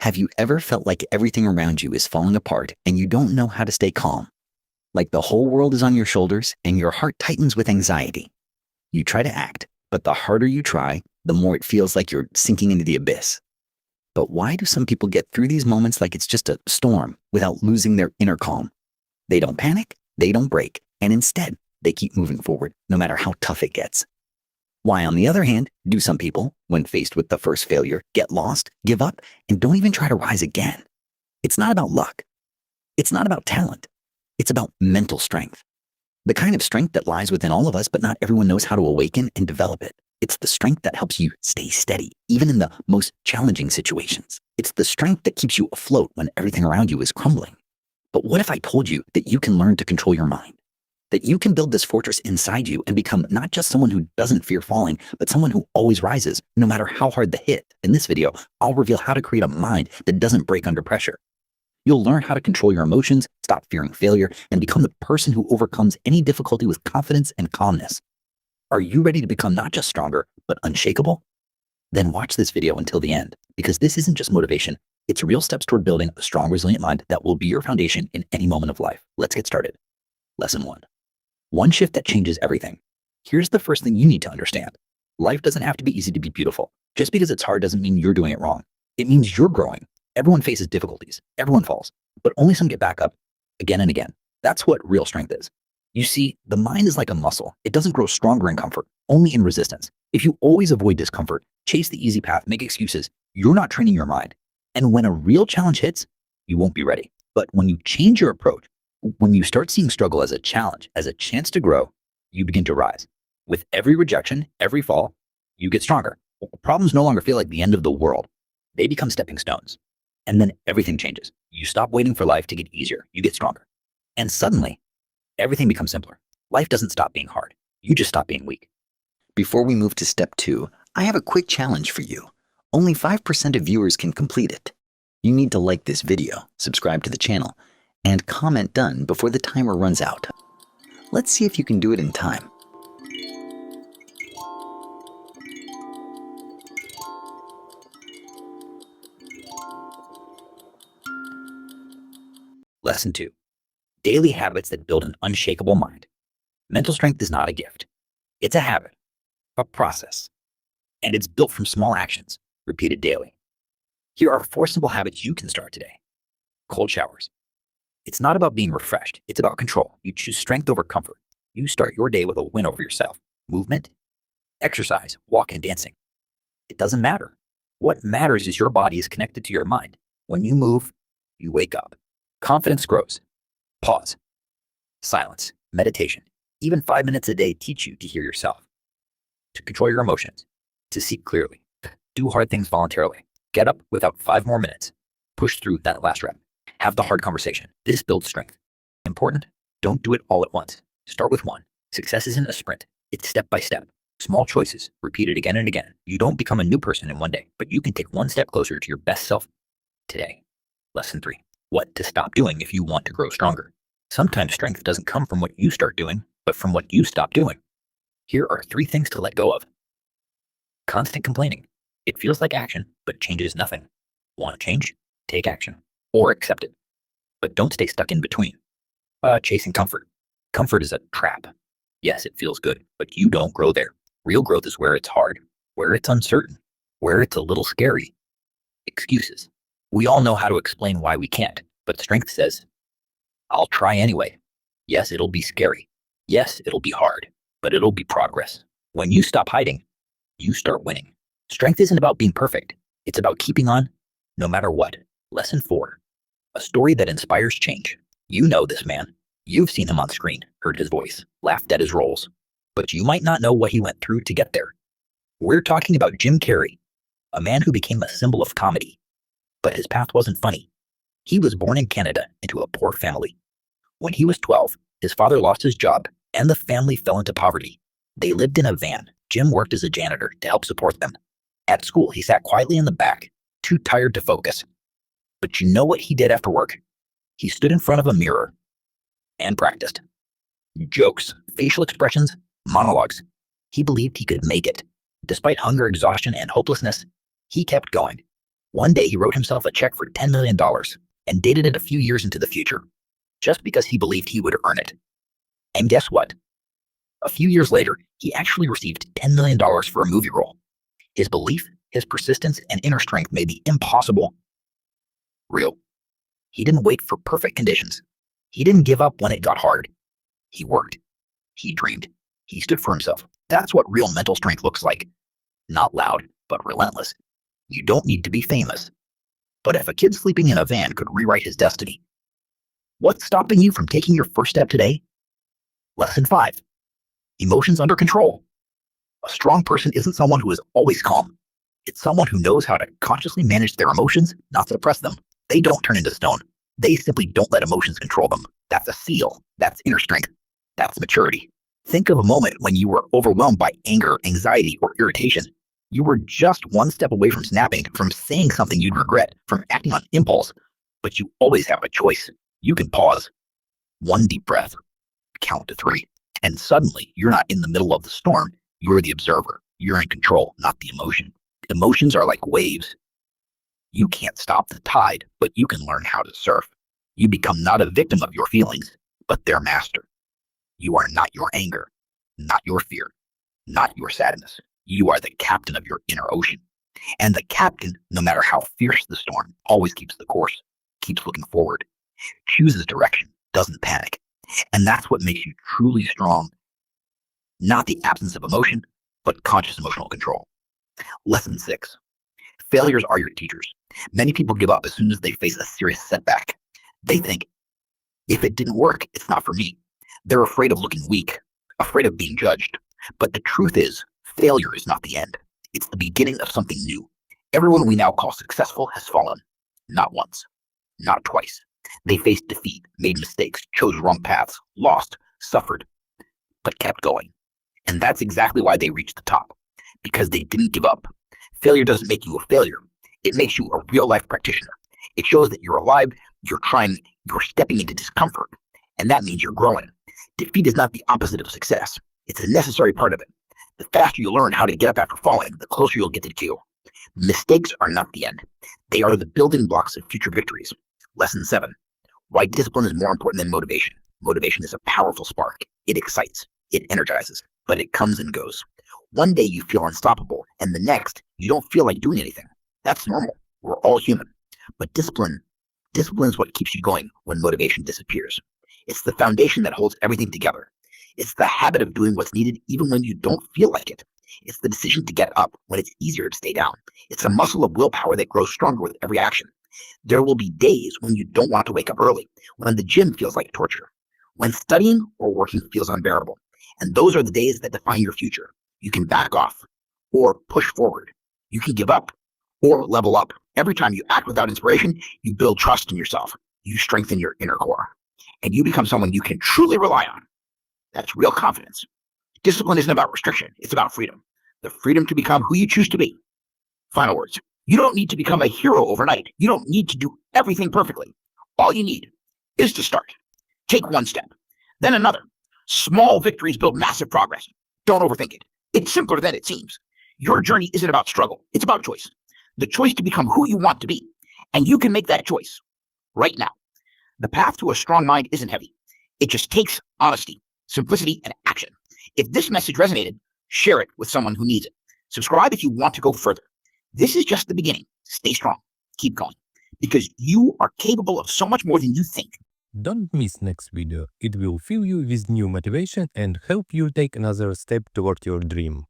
Have you ever felt like everything around you is falling apart and you don't know how to stay calm? Like the whole world is on your shoulders and your heart tightens with anxiety. You try to act, but the harder you try, the more it feels like you're sinking into the abyss. But why do some people get through these moments like it's just a storm without losing their inner calm? They don't panic, they don't break, and instead, they keep moving forward no matter how tough it gets. Why, on the other hand, do some people, when faced with the first failure, get lost, give up, and don't even try to rise again? It's not about luck. It's not about talent. It's about mental strength. The kind of strength that lies within all of us, but not everyone knows how to awaken and develop it. It's the strength that helps you stay steady, even in the most challenging situations. It's the strength that keeps you afloat when everything around you is crumbling. But what if I told you that you can learn to control your mind? That you can build this fortress inside you and become not just someone who doesn't fear falling, but someone who always rises, no matter how hard the hit. In this video, I'll reveal how to create a mind that doesn't break under pressure. You'll learn how to control your emotions, stop fearing failure, and become the person who overcomes any difficulty with confidence and calmness. Are you ready to become not just stronger, but unshakable? Then watch this video until the end, because this isn't just motivation. It's real steps toward building a strong, resilient mind that will be your foundation in any moment of life. Let's get started. Lesson 1. One shift that changes everything. Here's the first thing you need to understand. Life doesn't have to be easy to be beautiful. Just because it's hard doesn't mean you're doing it wrong. It means you're growing. Everyone faces difficulties. Everyone falls. But only some get back up again and again. That's what real strength is. You see, the mind is like a muscle. It doesn't grow stronger in comfort, only in resistance. If you always avoid discomfort, chase the easy path, make excuses, you're not training your mind. And when a real challenge hits, you won't be ready. But when you change your approach, when you start seeing struggle as a challenge, as a chance to grow, you begin to rise. With every rejection, every fall, you get stronger. Problems no longer feel like the end of the world. They become stepping stones. And then everything changes. You stop waiting for life to get easier. You get stronger. And suddenly, everything becomes simpler. Life doesn't stop being hard. You just stop being weak. Before we move to step 2, I have a quick challenge for you. Only 5% of viewers can complete it. You need to like this video, subscribe to the channel, and comment done before the timer runs out. Let's see if you can do it in time. Lesson 2. Daily habits that build an unshakable mind. Mental strength is not a gift. It's a habit, a process, and it's built from small actions, repeated daily. Here are 4 simple habits you can start today. Cold showers. It's not about being refreshed. It's about control. You choose strength over comfort. You start your day with a win over yourself. Movement, exercise, walk, and dancing. It doesn't matter. What matters is your body is connected to your mind. When you move, you wake up. Confidence grows. Pause. Silence. Meditation. Even 5 minutes a day teach you to hear yourself. To control your emotions. To see clearly. Do hard things voluntarily. Get up without 5 more minutes. Push through that last rep. Have the hard conversation. This builds strength. Important? Don't do it all at once. Start with 1. Success isn't a sprint. It's step by step. Small choices, repeated again and again. You don't become a new person in one day, but you can take 1 step closer to your best self today. Lesson 3. What to stop doing if you want to grow stronger. Sometimes strength doesn't come from what you start doing, but from what you stop doing. Here are 3 things to let go of. Constant complaining. It feels like action, but changes nothing. Want to change? Take action. Or accept it. But don't stay stuck in between. Chasing comfort. Comfort is a trap. Yes, it feels good, but you don't grow there. Real growth is where it's hard, where it's uncertain, where it's a little scary. Excuses. We all know how to explain why we can't, but strength says, I'll try anyway. Yes, it'll be scary. Yes, it'll be hard, but it'll be progress. When you stop hiding, you start winning. Strength isn't about being perfect. It's about keeping on, no matter what. Lesson 4. A story that inspires change. You know this man. You've seen him on screen, heard his voice, laughed at his roles. But you might not know what he went through to get there. We're talking about Jim Carrey, a man who became a symbol of comedy. But his path wasn't funny. He was born in Canada into a poor family. When he was 12, his father lost his job and the family fell into poverty. They lived in a van. Jim worked as a janitor to help support them. At school, he sat quietly in the back, too tired to focus. But you know what he did after work? He stood in front of a mirror and practiced. Jokes, facial expressions, monologues. He believed he could make it. Despite hunger, exhaustion, and hopelessness, he kept going. One day he wrote himself a check for $10 million and dated it a few years into the future, just because he believed he would earn it. And guess what? A few years later, he actually received $10 million for a movie role. His belief, his persistence, and inner strength made the impossible real. He didn't wait for perfect conditions. He didn't give up when it got hard. He worked. He dreamed. He stood for himself. That's what real mental strength looks like. Not loud, but relentless. You don't need to be famous. But if a kid sleeping in a van could rewrite his destiny, what's stopping you from taking your first step today? Lesson 5. Emotions under control. A strong person isn't someone who is always calm. It's someone who knows how to consciously manage their emotions, not suppress them. They don't turn into stone. They simply don't let emotions control them. That's a seal. That's inner strength. That's maturity. Think of a moment when you were overwhelmed by anger, anxiety, or irritation. You were just one step away from snapping, from saying something you'd regret, from acting on impulse. But you always have a choice. You can pause. One deep breath. Count to 3. And suddenly, you're not in the middle of the storm. You're the observer. You're in control, not the emotion. Emotions are like waves. You can't stop the tide, but you can learn how to surf. You become not a victim of your feelings, but their master. You are not your anger, not your fear, not your sadness. You are the captain of your inner ocean. And the captain, no matter how fierce the storm, always keeps the course, keeps looking forward, chooses direction, doesn't panic. And that's what makes you truly strong. Not the absence of emotion, but conscious emotional control. Lesson 6. Failures are your teachers. Many people give up as soon as they face a serious setback. They think, if it didn't work, it's not for me. They're afraid of looking weak, afraid of being judged. But the truth is, failure is not the end. It's the beginning of something new. Everyone we now call successful has fallen. Not once, not twice. They faced defeat, made mistakes, chose wrong paths, lost, suffered, but kept going. And that's exactly why they reached the top. Because they didn't give up. Failure doesn't make you a failure. It makes you a real-life practitioner. It shows that you're alive, you're trying, you're stepping into discomfort. And that means you're growing. Defeat is not the opposite of success. It's a necessary part of it. The faster you learn how to get up after falling, the closer you'll get to the cue. Mistakes are not the end. They are the building blocks of future victories. Lesson 7. Why discipline is more important than motivation. Motivation is a powerful spark. It excites. It energizes. But it comes and goes. One day you feel unstoppable, and the next, you don't feel like doing anything. That's normal. We're all human. But discipline is what keeps you going when motivation disappears. It's the foundation that holds everything together. It's the habit of doing what's needed even when you don't feel like it. It's the decision to get up when it's easier to stay down. It's a muscle of willpower that grows stronger with every action. There will be days when you don't want to wake up early, when the gym feels like torture, when studying or working feels unbearable. And those are the days that define your future. You can back off or push forward. You can give up or level up. Every time you act without inspiration, you build trust in yourself. You strengthen your inner core. And you become someone you can truly rely on. That's real confidence. Discipline isn't about restriction. It's about freedom. The freedom to become who you choose to be. Final words. You don't need to become a hero overnight. You don't need to do everything perfectly. All you need is to start. Take one step, then another. Small victories build massive progress. Don't overthink it. It's simpler than it seems. Your journey isn't about struggle. It's about choice. The choice to become who you want to be. And you can make that choice right now. The path to a strong mind isn't heavy. It just takes honesty, simplicity, and action. If this message resonated, share it with someone who needs it. Subscribe if you want to go further. This is just the beginning. Stay strong. Keep going. Because you are capable of so much more than you think. Don't miss next video. It will fill you with new motivation and help you take another step toward your dream.